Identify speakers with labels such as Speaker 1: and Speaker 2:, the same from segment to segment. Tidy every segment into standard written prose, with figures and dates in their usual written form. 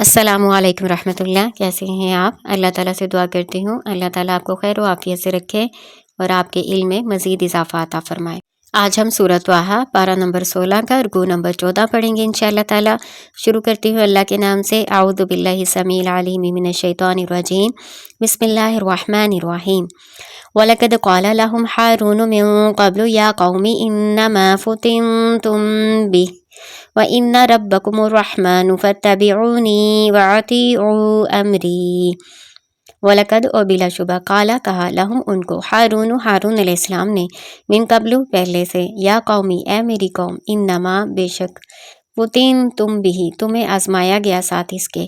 Speaker 1: السلام علیکم ورحمۃ اللہ، کیسے ہیں آپ؟ اللہ تعالیٰ سے دعا کرتی ہوں اللہ تعالیٰ آپ کو خیر و عافیت سے رکھے اور آپ کے علم میں مزید اضافہ عطا فرمائے۔ آج ہم سورۃ طٰہٰ پارہ نمبر 16 کا رکوع نمبر 14 پڑھیں گے انشاءاللہ تعالیٰ۔ شروع کرتی ہوں اللہ کے نام سے۔ اعوذ باللہ السمیع العلیم من الشیطان الرجیم، بسم اللہ الرحمن الرحیم۔ وَلَقَدْ قَالَ لَهُمْ هَارُونُ مِن قَبْلُ يَا قَوْمِ إِنَّمَا فُتِنْتُمْ بِهِ وَإِنَّ رَبَّكُمُ الرَّحْمَنُ فَاتَّبِعُونِي وَأَطِیعُوا أَمْرِی۔ وَلَقَدْ اور بلا شبہ قالا کہا لہم ان کو ہارون علیہ السلام نے من قبل پہلے سے یا قومی اے میری قوم انما بے شک تم بھی تمہیں آزمایا گیا ساتھ اس کے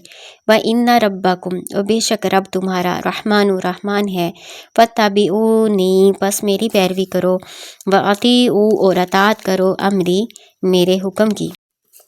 Speaker 1: وَإِنَّ رَبَّكُمْ اور بے شک رب تمہارا رحمان ہے فَاتَّبِعُونِی پس میری پیروی کرو وَأَطِیعُوا اور اطاعت کرو امری میرے حکم کی۔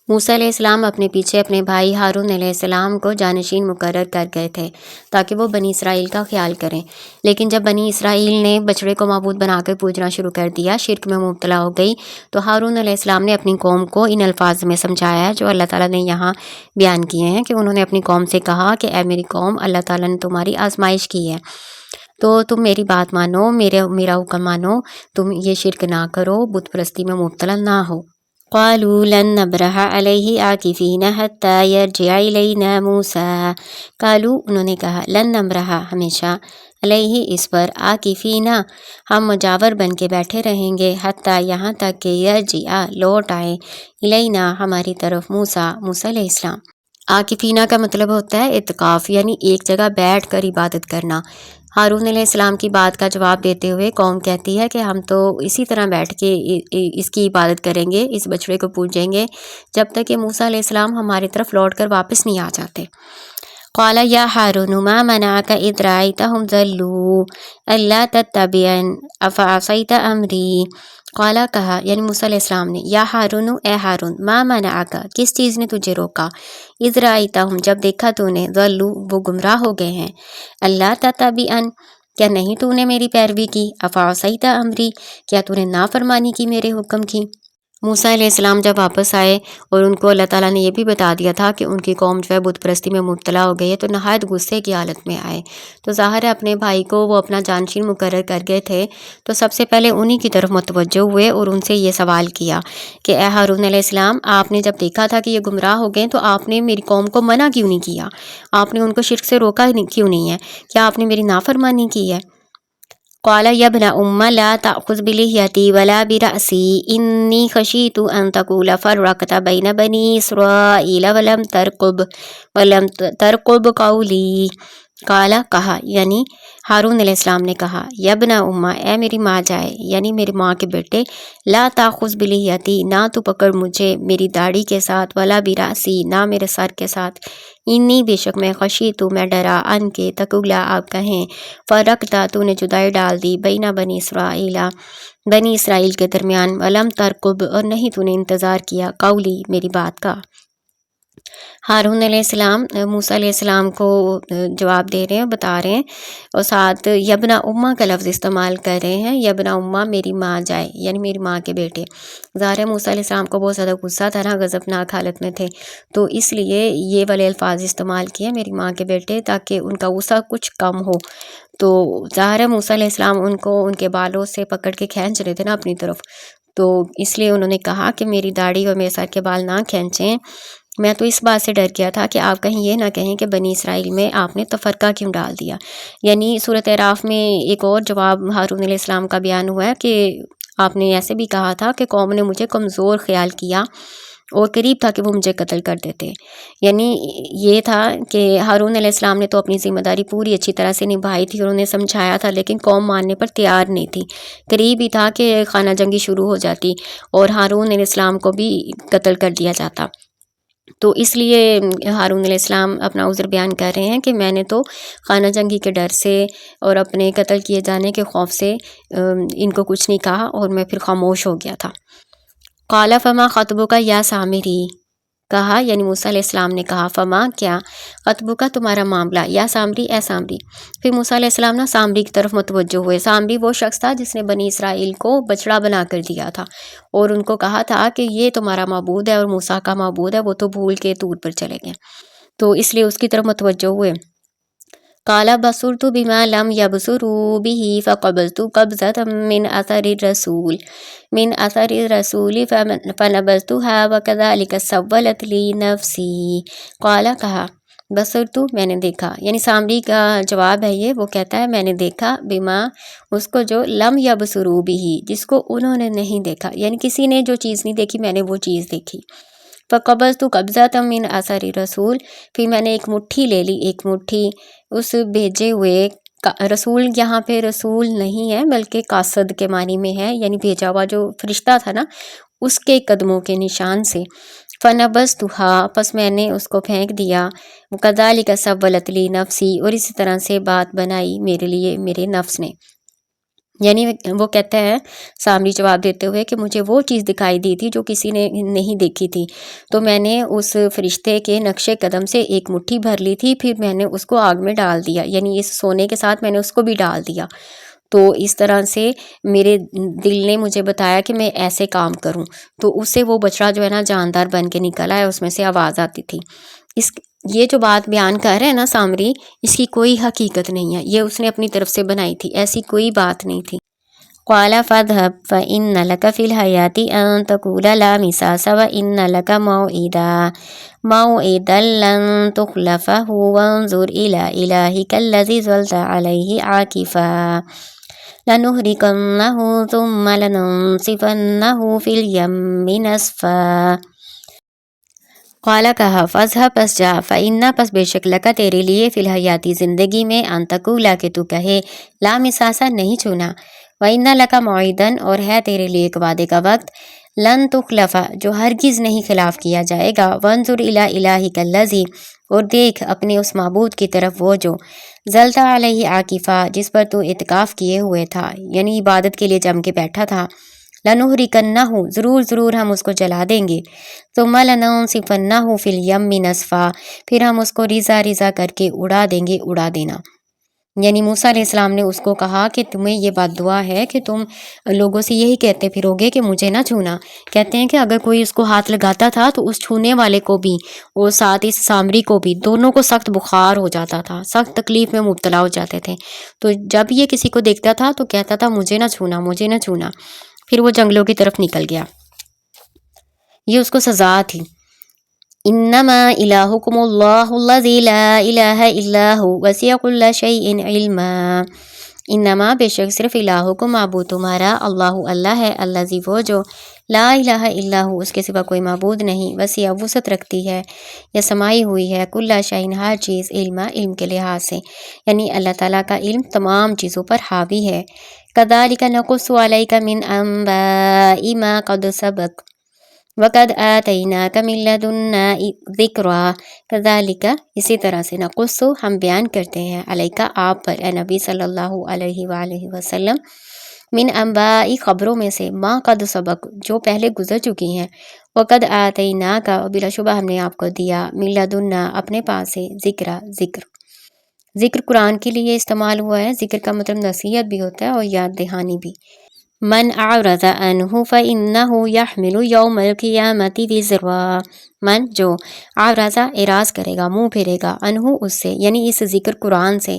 Speaker 1: موسیٰ علیہ السلام اپنے پیچھے اپنے بھائی ہارون علیہ السلام کو جانشین مقرر کر گئے تھے تاکہ وہ بنی اسرائیل کا خیال کریں، لیکن جب بنی اسرائیل نے بچڑے کو معبود بنا کر پوجنا شروع کر دیا، شرک میں مبتلا ہو گئی، تو ہارون علیہ السلام نے اپنی قوم کو ان الفاظ میں سمجھایا جو اللہ تعالیٰ نے یہاں بیان کیے ہیں کہ انہوں نے اپنی قوم سے کہا کہ اے میری قوم، اللہ تعالیٰ نے تمہاری آزمائش کی ہے تو تم میری بات مانو، میرا حکم مانو، تم یہ شرک نہ کرو، بت پرستی میں مبتلا نہ ہو۔ قالوا لن نبرح علیہ عاکفین حتی یرجع الینا موسیٰ۔ قالوا انہوں نے کہا لن نبرح ہمیشہ علیہ اس پر عاکفین ہم مجاور بن کے بیٹھے رہیں گے حتی یہاں تک کہ یرجع لوٹ آئے الینا ہماری طرف موسیٰ علیہ السلام۔ عاکفینہ کا مطلب ہوتا ہے اعتکاف، یعنی ایک جگہ بیٹھ کر عبادت کرنا۔ ہارون علیہ السلام کی بات کا جواب دیتے ہوئے قوم کہتی ہے کہ ہم تو اسی طرح بیٹھ کے اس کی عبادت کریں گے، اس بچڑے کو پوجیں گے جب تک کہ موسیٰ علیہ السلام ہماری طرف لوٹ کر واپس نہیں آ جاتے۔ قال یا ہارون ما منعک اذ رأیتہم ضلوا الا تتبعن افعصیت امری۔ قالا کہا یعنی موسیٰ علیہ السلام نے یا ہارون اے ہارون ما منعک کس چیز نے تجھے روکا اذ رأیتہم جب دیکھا تو نے ضلوا وہ گمراہ ہو گئے ہیں الا تتبعن کیا نہیں تو نے میری پیروی کی افعصیت امری کیا تو نے نافرمانی کی میرے حکم کی۔ موسیٰ علیہ السلام جب واپس آئے اور ان کو اللہ تعالیٰ نے یہ بھی بتا دیا تھا کہ ان کی قوم جو ہے بت پرستی میں مبتلا ہو گئی ہے تو نہایت غصے کی حالت میں آئے، تو ظاہر ہے اپنے بھائی کو وہ اپنا جانشین مقرر کر گئے تھے تو سب سے پہلے انہی کی طرف متوجہ ہوئے اور ان سے یہ سوال کیا کہ اے ہارون علیہ السلام، آپ نے جب دیکھا تھا کہ یہ گمراہ ہو گئے تو آپ نے میری قوم کو منع کیوں نہیں کیا، آپ نے ان کو شرک سے روکا کیوں نہیں ہے، کیا آپ نے میری نافرمانی کی ہے۔ قال یا ابن ام لا تأخذ بلحیتی ولا برأسی انی خشیت ان تقول فرقت بین بنی اسرائیل ولم ترقب قولی۔ قالا کہا یعنی ہارون علیہ السلام نے کہا یا ابن امہ اے میری ماں جائے یعنی میری ماں کے بیٹے، لا تاخذ بلحیتی نہ تو پکڑ مجھے میری داڑھی کے ساتھ ولا براسی نہ میرے سر کے ساتھ، انی بے شک میں خشیتو میں ڈرا ان کے تقولا آپ کہیں فرقتا تو نے جدائی ڈال دی بین بنی اسرائیل کے درمیان ولم ترقب اور نہیں تو نے انتظار کیا قولی میری بات کا۔ ہارون علیہ السلام موسیٰ علیہ السلام کو جواب دے رہے ہیں، بتا رہے ہیں اور ساتھ یبنا امہ کا لفظ استعمال کر رہے ہیں، یبنا امہ میری ماں جائے یعنی میری ماں کے بیٹے۔ ظاہر ہے موسیٰ علیہ السلام کو بہت زیادہ غصہ تھا نا، غضبناک حالت میں تھے تو اس لیے یہ والے الفاظ استعمال کیے میری ماں کے بیٹے تاکہ ان کا غصہ کچھ کم ہو۔ تو ظاہر ہے موسیٰ علیہ السلام ان کو ان کے بالوں سے پکڑ کے کھینچ رہے تھے نا اپنی طرف، تو اس لیے انہوں نے کہا کہ میری داڑھی اور میرے سر کے بال نہ کھینچیں، میں تو اس بات سے ڈر گیا تھا کہ آپ کہیں یہ نہ کہیں کہ بنی اسرائیل میں آپ نے تفرقہ کیوں ڈال دیا۔ یعنی سورۃ اعراف میں ایک اور جواب ہارون علیہ السلام کا بیان ہوا ہے کہ آپ نے ایسے بھی کہا تھا کہ قوم نے مجھے کمزور خیال کیا اور قریب تھا کہ وہ مجھے قتل کر دیتے، یعنی یہ تھا کہ ہارون علیہ السلام نے تو اپنی ذمہ داری پوری اچھی طرح سے نبھائی تھی اور انہیں سمجھایا تھا، لیکن قوم ماننے پر تیار نہیں تھی، قریب ہی تھا کہ خانہ جنگی شروع ہو جاتی اور ہارون علیہ السلام کو بھی قتل کر دیا جاتا۔ تو اس لیے ہارون علیہ السلام اپنا عذر بیان کر رہے ہیں کہ میں نے تو خانہ جنگی کے ڈر سے اور اپنے قتل کیے جانے کے خوف سے ان کو کچھ نہیں کہا اور میں پھر خاموش ہو گیا تھا۔ قال فما خطبک یا سامری، کہا یعنی موسیٰ علیہ السلام نے کہا فما کیا خطبک تمہارا معاملہ یا سامری اے سامری۔ پھر موسیٰ علیہ السلام نا سامری کی طرف متوجہ ہوئے۔ سامری وہ شخص تھا جس نے بنی اسرائیل کو بچڑا بنا کر دیا تھا اور ان کو کہا تھا کہ یہ تمہارا معبود ہے اور موسیٰ کا معبود ہے، وہ تو بھول کے طور پر چلے گئے۔ تو اس لیے اس کی طرف متوجہ ہوئے۔ قال بصرت بما لم يبصروا به فقبضت قبضة من اثر الرسول فنبذتها وكذلك سولت لي نفسی۔ قال کہا بصرت میں نے دیکھا، یعنی سامری کا جواب ہے یہ، وہ کہتا ہے میں نے دیکھا بما اس کو جو لم یبصروا به جس کو انہوں نے نہیں دیکھا، یعنی کسی نے جو چیز نہیں دیکھی میں نے وہ چیز دیکھی۔ فقبضت قبضة من اثر الرسول، پھر میں نے ایک مٹھی لے لی، ایک مٹھی اس بھیجے ہوئے، رسول یہاں پہ رسول نہیں ہے بلکہ قاصد کے معنی میں ہے، یعنی بھیجا ہوا جو فرشتہ تھا نا اس کے قدموں کے نشان سے۔ فنبذتها، پس میں نے اس کو پھینک دیا۔ وکذالک سولت لی نفسی، اور اسی طرح سے بات بنائی میرے لیے میرے نفس نے، یعنی وہ کہتا ہے سامری جواب دیتے ہوئے کہ مجھے وہ چیز دکھائی دی تھی جو کسی نے نہیں دیکھی تھی، تو میں نے اس فرشتے کے نقش قدم سے ایک مٹھی بھر لی تھی، پھر میں نے اس کو آگ میں ڈال دیا، یعنی اس سونے کے ساتھ میں نے اس کو بھی ڈال دیا۔ تو اس طرح سے میرے دل نے مجھے بتایا کہ میں ایسے کام کروں، تو اس سے وہ بچڑا جو ہے نا جاندار بن کے نکل آیا، اس میں سے آواز آتی تھی۔ یہ جو بات بیان کر رہے ہیں نا سامری، اس کی کوئی حقیقت نہیں ہے، یہ اس نے اپنی طرف سے بنائی تھی، ایسی کوئی بات نہیں تھی۔ قال فاذهب فإن لك في الحياة أن تقول لا مساس وإن لك موعدا لن تخلفه وانظر إلى إلهك الذي ظلت عليه عاكفا لنهرقنه ثم لننصفنه في اليم نسفا۔ قال کہا فاذهب پس جا، فإن پس بے شک لکا تیرے لیے فی الحیاتی زندگی میں ان تقولا کہ تو کہے لا مساسا نہیں چھونا، وإن لکا موعدا اور ہے تیرے لیے ایک وعدے کا وقت، لن تخلفا جو ہرگز نہیں خلاف کیا جائے گا، وانظر إلی إلہک الذی اور دیکھ اپنے اس معبود کی طرف وہ جو ظلت علیہ عاکفا جس پر تو اعتکاف کیے ہوئے تھا، یعنی عبادت کے لیے جم کے بیٹھا تھا۔ لنہرقنہ ضرور ہم اس کو جلا دیں گے، ثم لننصفنہ فی الیم نصفا پھر ہم اس کو ریزہ ریزہ کر کے اڑا دیں گے اڑا دینا۔ یعنی موسیٰ علیہ السلام نے اس کو کہا کہ تمہیں یہ بات دعا ہے کہ تم لوگوں سے یہی کہتے پھرو گے کہ مجھے نہ چھونا۔ کہتے ہیں کہ اگر کوئی اس کو ہاتھ لگاتا تھا تو اس چھونے والے کو بھی اور ساتھ اس سامری کو بھی دونوں کو سخت بخار ہو جاتا تھا، سخت تکلیف میں مبتلا ہو جاتے تھے۔ تو جب یہ کسی کو دیکھتا تھا تو کہتا تھا مجھے نہ چھونا مجھے نہ چھونا، پھر وہ جنگلوں کی طرف نکل گیا۔ یہ اس کو سزا تھی۔ انما الہکم اللہ الذی لا الہ الا ہو وسع کل شیء علما۔ انما بے شک صرف الہکم معبود تمہارا اللہ ہے، الذی وہ جو لا الہ الا ہو اس کے سوا کوئی معبود نہیں، وسع وسعت رکھتی ہے یا سمائی ہوئی ہے، کل شیء ہر چیز، علم کے لحاظ سے، یعنی اللہ تعالیٰ کا علم تمام چیزوں پر حاوی ہے۔ کذالک نقص علیک من انباء ما قد سبق وقد آتیناک من لدنا ذکرا۔ کذالک اسی طرح سے نقص ہم بیان کرتے ہیں علیکہ آپ پر اے نبی صلی اللہ علیہ وآلہ وسلم، من انباء خبروں میں سے، ما قد سبق جو پہلے گزر چکی ہیں، وقد آتیناک بلا شبہ ہم نے آپ کو دیا، من لدنا اپنے پاس سے، ذکر قرآن کے لیے استعمال ہوا ہے، ذکر کا مطلب نصیحت بھی ہوتا ہے اور یاد دہانی بھی۔ من اعرض عنہ فإنہ یحمل یوم القیامت وزرا، من جو اعرض اعراض کرے گا منہ پھیرے گا، عنہ اس سے یعنی اس ذکر قرآن سے،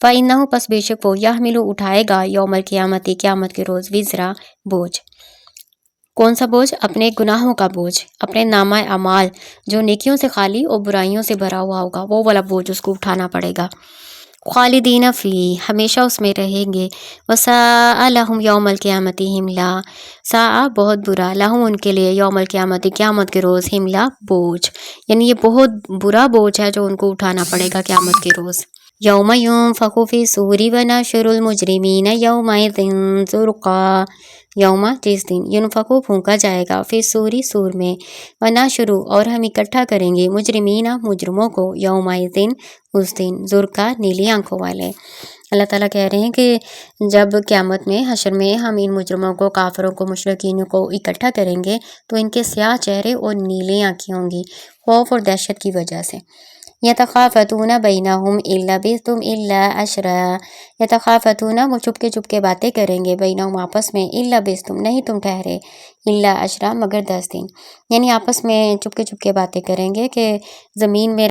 Speaker 1: فإنہ پس بے شک وہ یحمل اٹھائے گا یوم القیامت قیامت کے روز وزرا بوجھ۔ کون سا بوجھ؟ اپنے گناہوں کا بوجھ، اپنے نامہ اعمال جو نیکیوں سے خالی اور برائیوں سے بھرا ہوا ہوگا وہ والا بوجھ اس کو اٹھانا پڑے گا۔ خالدین فی ہمیشہ اس میں رہیں گے، وساء لہم یوم القیامت حملا، ساء بہت برا، لہم ان کے لیے، یوم القیامت قیامت کے روز، حملا بوجھ، یعنی یہ بہت برا بوجھ ہے جو ان کو اٹھانا پڑے گا قیامت کے روز۔ یوم ینفخ فی الصور ونحشر المجرمین یومئذ زرقا، یوم جس دن، ینفخ پھونکا جائے گا، فی الصور سور میں، ونحشر اور ہم اکٹھا کریں گے، مجرمین مجرموں کو، یومئذ اس دن، زرقا نیلی آنکھوں والے۔ اللہ تعالیٰ کہہ رہے ہیں کہ جب قیامت میں حشر میں ہم ان مجرموں کو، کافروں کو، مشرکین کو اکٹھا کریں گے تو ان کے سیاہ چہرے اور نیلی آنکھیں ہوں گی خوف اور دہشت کی وجہ سے۔ یتخافتون بینہم ان لبثتم الا عشرا، یتخافتون وہ چپ کے باتیں کریں گے، بینہم آپس میں، ان لبثتم نہیں تم ٹھہرے، الا عشرا مگر 10 دن، یعنی آپس میں چپ کے باتیں کریں گے کہ زمین میں